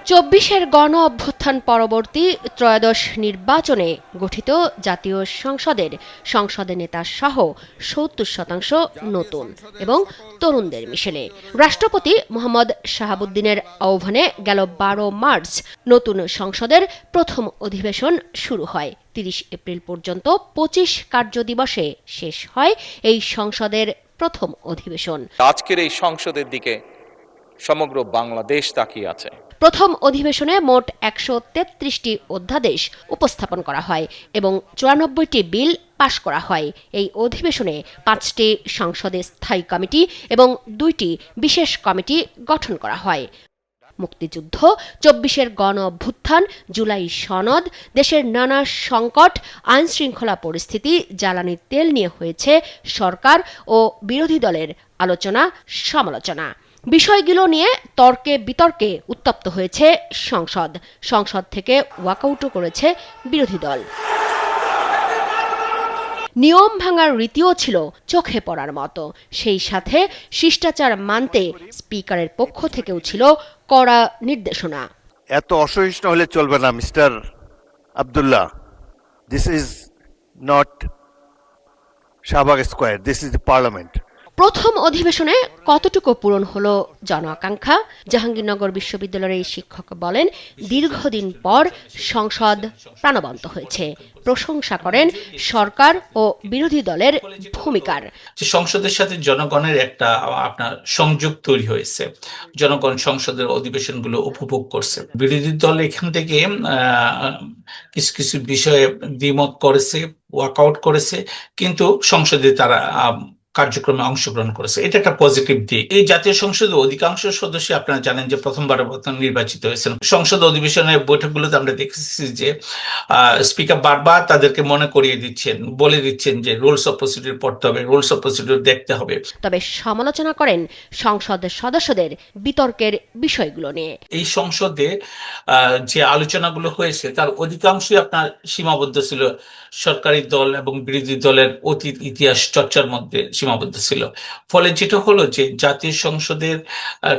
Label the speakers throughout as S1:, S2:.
S1: ২৪-এর গণ অভ্যুত্থান পরবর্তী ত্রয়োদশ নির্বাচনে গঠিত জাতীয় সংসদের সংসদ নেতা সহ ৭০% নতুন এবং তরুণদের মিশেলে রাষ্ট্রপতি মোহাম্মদ শাহাবুদ্দিনের আহ্বানে গেল ১২ মার্চ নতুন সংসদের প্রথম অধিবেশন শুরু হয়। ৩০ এপ্রিল পর্যন্ত ২৫ কার্যদিবসে শেষ হয় এই সংসদের প্রথম অধিবেশন।
S2: আজকের এই সংসদের দিকে সমগ্র বাংলাদেশ তাকিয়ে আছে।
S1: প্রথম অধিবেশনে মোট ১৩৩টি অধ্যাদেশ উপস্থাপন করা হয় এবং ৯৪টি বিল পাশ করা হয়। এই অধিবেশনে ৫টি সংসদে স্থায়ী কমিটি এবং ২টি বিশেষ কমিটি গঠন করা হয়। মুক্তিযুদ্ধ, ২৪-এর গণ অভ্যুত্থান, জুলাই সনদ, দেশের নানা সংকট, আইনশৃঙ্খলা পরিস্থিতি, জ্বালানি তেল নিয়ে হয়েছে সরকার ও বিরোধী দলের আলোচনা সমালোচনা। বিষয়গুলো নিয়ে তর্কে বিতর্কে উত্তপ্ত হয়েছে সংসদ থেকে ওয়াকআউটও করেছে বিরোধী দল। নিয়ম ভাঙার রীতিও ছিল চোখে পড়ার মতো। সেই সাথে শিষ্টাচার মানতে স্পিকারের পক্ষ থেকেও ছিল কড়া নির্দেশনা।
S3: এত অসহিষ্ণু হলে চলবে না mister Abdullah. This is not Shahbag square, this is the parliament.
S1: প্রথম অধিবেশনে কতটুকু পূরণ হলো জন আকাঙ্ক্ষা? জাহাঙ্গীরনগর বিশ্ববিদ্যালয়ের এই শিক্ষক বলেন, দীর্ঘদিন পর সংসদ প্রাণবন্ত হয়েছে। প্রশংসা করেন সরকার ও বিরোধী দলের ভূমিকার।
S4: সংসদের সাথে জনগণের একটা আপনার সংযোগ তৈরি হয়েছে। জনগণ সংসদের অধিবেশনগুলো উপভোগ করছে। বিরোধী দল এখান থেকে কিছু কিছু বিষয়ে দ্বিমত করেছে, ওয়াকআউট করেছে, কিন্তু সংসদে তারা কার্যক্রমে অংশগ্রহণ করেছে। এটা একটা পজিটিভ দিক। এই জাতীয় সংসদের অধিকাংশ সদস্য আপনারা জানেন যে প্রথমবারের মতো নির্বাচিত হয়েছেন। সংসদ অধিবেশনের বৈঠকগুলোতে আমরা দেখেছি যে স্পিকার বারবার তাদেরকে মনে করিয়ে দিচ্ছেন, বলে দিচ্ছেন যে রুলস অফ প্রসিডিউর পড়তে হবে, রুলস অফ প্রসিডিউর দেখতে হবে।
S1: তবে সমালোচনা করেন সংসদ সদস্যদের বিতর্কের বিষয়গুলো নিয়ে।
S4: এই সংসদে যে আলোচনাগুলো হয়েছে তার অধিকাংশই আপনার সীমাবদ্ধ ছিল সরকারি দল এবং বিরোধী দলের অতীত ইতিহাস চর্চার মধ্যে সীমাবদ্ধ ছিল। ফলে যেটা হলো যে জাতীয় সংসদের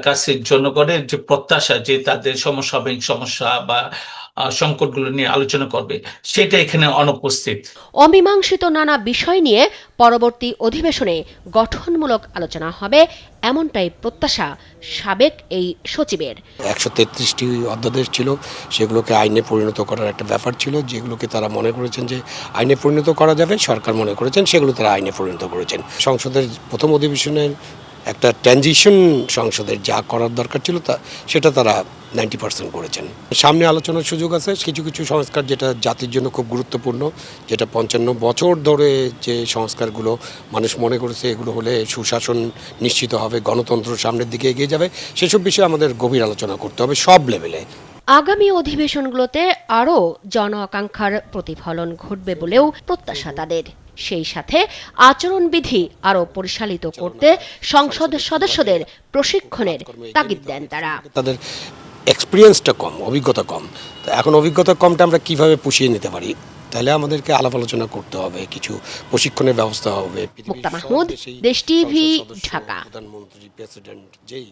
S4: কাছে জনগণের যে প্রত্যাশা যে তাদের সমসাময়িক সমস্যা বা সংকটগুলো নিয়ে আলোচনা করবে, সেটা এখানে অনুপস্থিত।
S1: অমীমাংসিত নানা বিষয় নিয়ে পরবর্তী অধিবেশনে গঠনমূলক আলোচনা হবে, এমনটাই প্রত্যাশা সাবেক এই সচিবের।
S5: ১৩৩টি অধ্যাদেশ ছিল, সেগুলোকে আইনে পরিণত করার একটা ব্যাপার ছিল। যেগুলোকে তারা মনে করেছেন যে আইনে পরিণত করা যাবে, সরকার মনে করেছেন সেগুলো তারা আইনে পরিণত করেছেন। সংসদের প্রথম অধিবেশনের একটা ট্রানজিশন সংসদের যা করার দরকার ছিল সেটা তারা 90% করেছেন। সামনে আলোচনার সুযোগ আছে। কিছু কিছু সংস্কার যেটা জাতির জন্য খুব গুরুত্বপূর্ণ, যেটা ৫৫ বছর ধরে যে সংস্কারগুলো মানুষ মনে করেছে এগুলো হলে সুশাসন নিশ্চিত হবে, গণতন্ত্র সামনের দিকে এগিয়ে যাবে, সেসব বিষয়ে আমাদের গভীর আলোচনা করতে হবে সব লেভেলে।
S1: আগামী অধিবেশনগুলোতে আরও জন আকাঙ্ক্ষার প্রতিফলন ঘটবে বলেও প্রত্যাশা তাদের। সেই সাথে আচরণবিধি আরও পরিশালিত করতে সংসদ সদস্যদের প্রশিক্ষণের তাগিদ দেন তারা।
S5: তাদের এক্সপিরিয়েন্সটা কম, অভিজ্ঞতা কম। তো এখন অভিজ্ঞতা কমটা আমরা কিভাবে পুষিয়ে নিতে পারি, তাহলে আমাদেরকে আলাপ আলোচনা করতে হবে, কিছু প্রশিক্ষণের ব্যবস্থা হবে।
S1: মুক্তা মাহমুদ, দেশ টিভি, ঢাকা।
S5: প্রধানমন্ত্রী, প্রেসিডেন্ট যেই